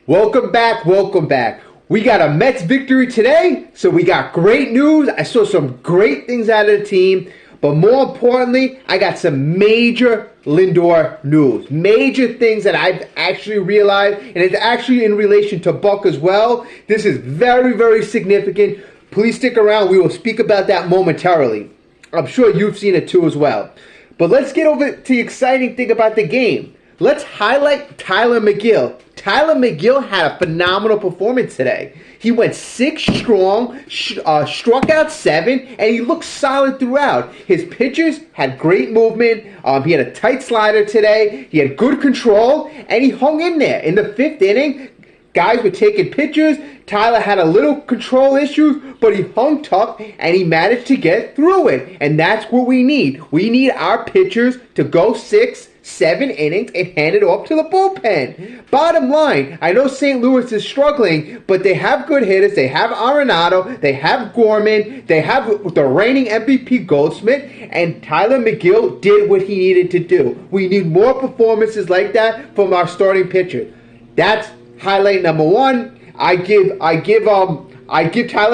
Welcome back, welcome back. We got a Mets victory today, so we got great news. I saw some great things out of the team, but more importantly, I got some major Lindor news. Major things that I've actually realized, and it's actually in relation to Buck as well. This is very, very significant. Please stick around. We will speak about that momentarily. I'm sure you've seen it too as well. But let's get over to the exciting thing about the game. Let's highlight Tylor Megill. Tylor Megill had a phenomenal performance today. He went 6 strong, struck out 7, and he looked solid throughout. His pitchers had great movement. He had a tight slider today. He had good control, and he hung in there. In the 5th inning, guys were taking pitches. Tyler had a little control issues, but he hung tough, and he managed to get through it. And that's what we need. We need our pitchers to go 6, 7 innings and hand it off to the bullpen. Bottom line, I know St. Louis is struggling, but they have good hitters. They have Arenado, they have Gorman, they have the reigning MVP Goldsmith, and Tylor Megill did what he needed to do. We need more performances like that from our starting pitcher. That's highlight number 1. I give Tylor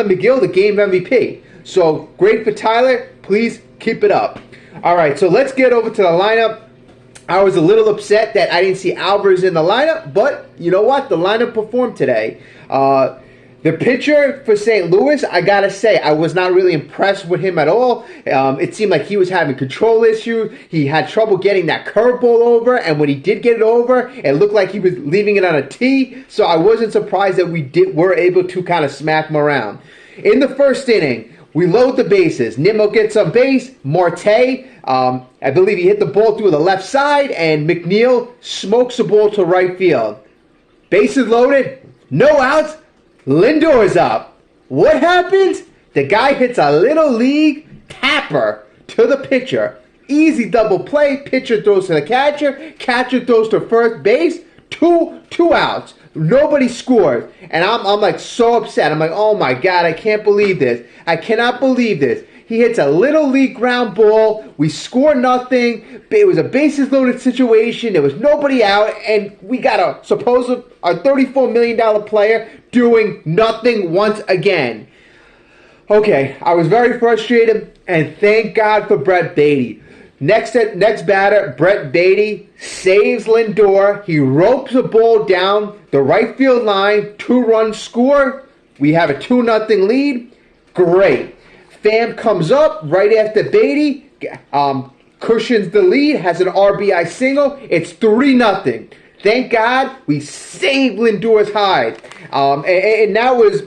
Megill the game MVP. So great for Tyler. Please keep it up. All right, so let's get over to the lineup. I was a little upset that I didn't see Alvarez in the lineup, but you know what? The lineup performed today. The pitcher for St. Louis, I gotta say, I was not really impressed with him at all. It seemed like he was having control issues. He had trouble getting that curveball over, and when he did get it over, it looked like he was leaving it on a tee. So I wasn't surprised that were able to kind of smack him around. In the 1st inning, we load the bases. Nimmo gets on base. Marte, I believe he hit the ball through the left side, and McNeil smokes the ball to right field. Bases loaded, no outs. Lindor's up. What happens? The guy hits a little league tapper to the pitcher. Easy double play. Pitcher throws to the catcher. Catcher throws to first base. Two outs. Nobody scores. And I'm like so upset. I'm like, oh my God, I can't believe this. I cannot believe this. He hits a little league ground ball. We score nothing. It was a bases loaded situation. There was nobody out. And we got a $34 million player doing nothing once again. Okay, I was very frustrated. And thank God for Brett Baty. Next batter, Brett Baty saves Lindor. He ropes the ball down the right field line. 2-run score. We have a 2-0 lead. Great. Pham comes up right after Baty, cushions the lead, has an RBI single. It's 3-0. Thank God we saved Lindor's hide, and that was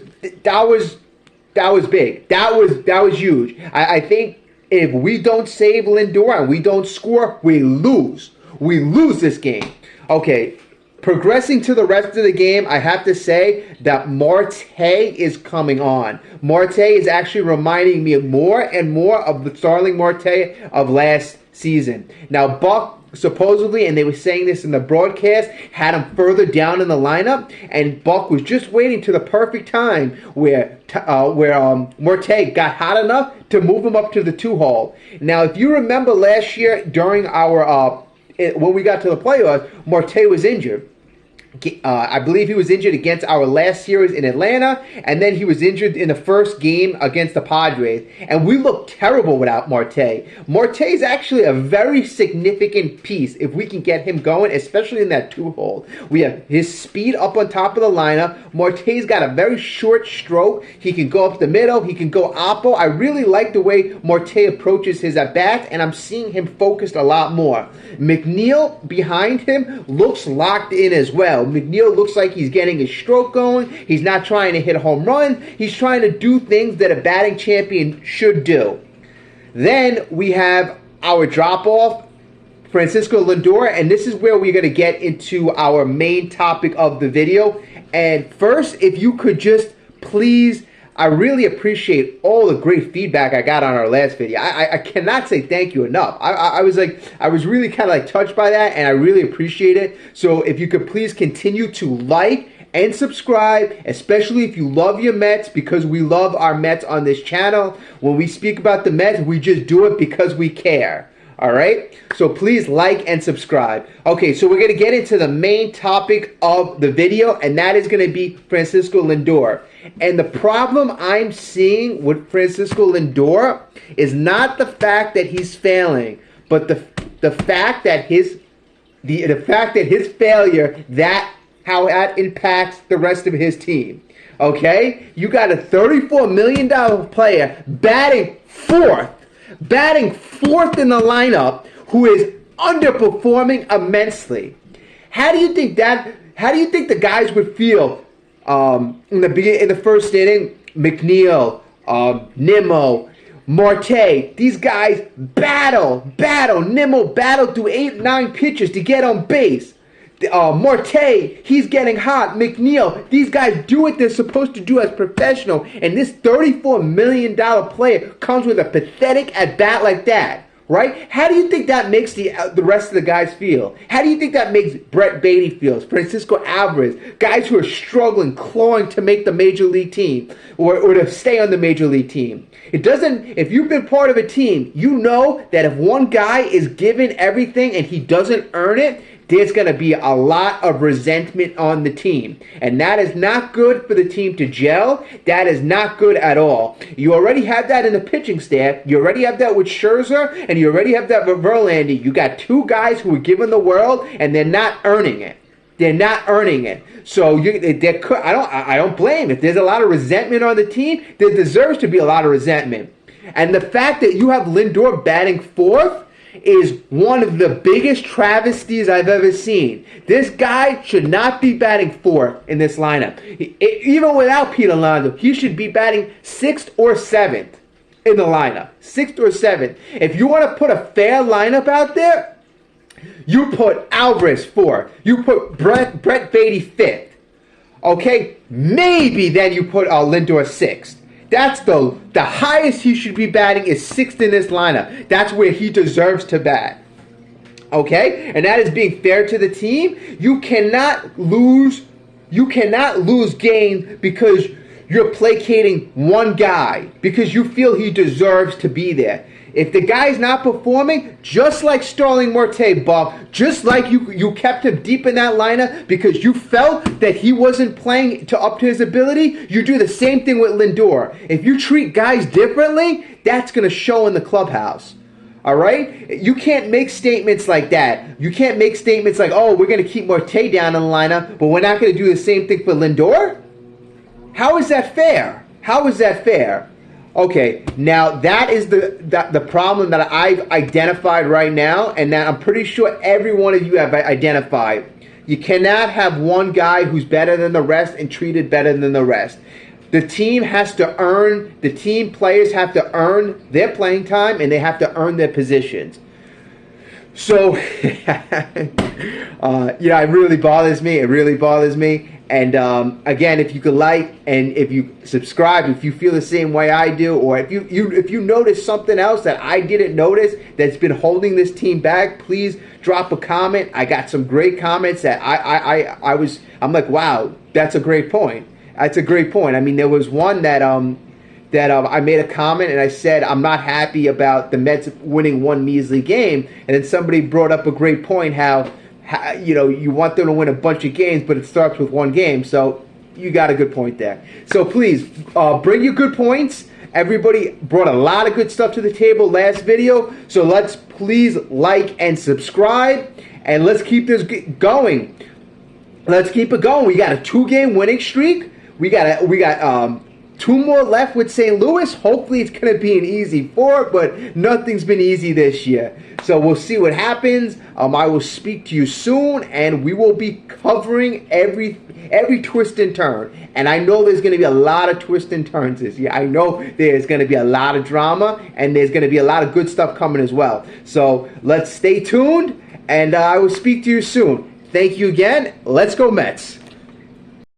big. That was huge. I think if we don't save Lindor and we don't score, we lose. We lose this game. Okay. Progressing to the rest of the game, I have to say that Marte is coming on. Marte is actually reminding me more and more of the Starling Marte of last season. Now, Buck supposedly, and they were saying this in the broadcast, had him further down in the lineup, and Buck was just waiting to the perfect time where Marte got hot enough to move him up to the 2-hole. Now, if you remember last year during our when we got to the playoffs, Marte was injured. I believe he was injured against our last series in Atlanta, and then he was injured in the first game against the Padres. And we looked terrible without Marte. Marte is actually a very significant piece if we can get him going, especially in that 2-hole. We have his speed up on top of the lineup. Marte's got a very short stroke. He can go up the middle. He can go oppo. I really like the way Marte approaches his at-bats, and I'm seeing him focused a lot more. McNeil behind him looks locked in as well. McNeil looks like he's getting his stroke going. He's not trying to hit a home run. He's trying to do things that a batting champion should do. Then we have our drop-off, Francisco Lindor, and this is where we're going to get into our main topic of the video. And first, if you could just please, I really appreciate all the great feedback I got on our last video. I cannot say thank you enough. I was really kind of like touched by that, and I really appreciate it. So if you could please continue to like and subscribe, especially if you love your Mets, because we love our Mets on this channel. When we speak about the Mets, we just do it because we care. All right? So please like and subscribe. Okay, so we're going to get into the main topic of the video, and that is going to be Francisco Lindor. And the problem I'm seeing with Francisco Lindor is not the fact that he's failing, but the fact that his failure, how that impacts the rest of his team. Okay? You got a $34 million player batting fourth in the lineup who is underperforming immensely. How do you think the guys would feel in the first inning? McNeil, Nimmo, Marte, these guys battle. Nimmo battled through 8-9 pitches to get on base. Marte, he's getting hot. McNeil, these guys do what they're supposed to do as professional, and this $34 million player comes with a pathetic at-bat like that, right? How do you think that makes the rest of the guys feel? How do you think that makes Brett Beatty feel? Francisco Alvarez, guys who are struggling, clawing to make the major league team or to stay on the major league team. If you've been part of a team, you know that if one guy is given everything and he doesn't earn it, there's going to be a lot of resentment on the team. And that is not good for the team to gel. That is not good at all. You already have that in the pitching staff. You already have that with Scherzer, and you already have that with Verlander. You got two guys who are given the world, and they're not earning it. They're not earning it. So I don't blame. If there's a lot of resentment on the team, there deserves to be a lot of resentment. And the fact that you have Lindor batting fourth is one of the biggest travesties I've ever seen. This guy should not be batting fourth in this lineup. Even without Pete Alonso, he should be batting 6th or 7th in the lineup. 6th or 7th. If you want to put a fair lineup out there, you put Alvarez 4th. You put Brett Beatty 5th. Okay? Maybe then you put Lindor 6th. That's the highest he should be batting is 6th in this lineup. That's where he deserves to bat. Okay? And that is being fair to the team. You cannot lose games because you're placating one guy, because you feel he deserves to be there. If the guy's not performing, just like Starling Marte, Bob, just like you kept him deep in that lineup because you felt that he wasn't playing up to his ability, you do the same thing with Lindor. If you treat guys differently, that's going to show in the clubhouse. All right? You can't make statements like that. You can't make statements like, oh, we're going to keep Marte down in the lineup, but we're not going to do the same thing for Lindor? How is that fair? How is that fair? Okay, now that is the problem that I've identified right now, and that I'm pretty sure every one of you have identified. You cannot have one guy who's better than the rest and treated better than the rest. The team players have to earn their playing time, and they have to earn their positions. So, it really bothers me. It really bothers me. And again, if you could like and if you subscribe, if you feel the same way I do, or if you notice something else that I didn't notice that's been holding this team back, please drop a comment. I got some great comments that I'm like, wow, that's a great point. That's a great point. I mean, there was one that I made a comment and I said I'm not happy about the Mets winning one measly game, and then somebody brought up a great point how you want them to win a bunch of games, but it starts with one game. So you got a good point there. So please bring your good points. Everybody brought a lot of good stuff to the table last video. So let's please like and subscribe, and let's keep this going. Let's keep it going. We got a 2-game winning streak. We got 2 more left with St. Louis. Hopefully it's going to be an easy 4, but nothing's been easy this year. So we'll see what happens. I will speak to you soon, and we will be covering every twist and turn. And I know there's going to be a lot of twists and turns this year. I know there's going to be a lot of drama, and there's going to be a lot of good stuff coming as well. So let's stay tuned, and I will speak to you soon. Thank you again. Let's go Mets.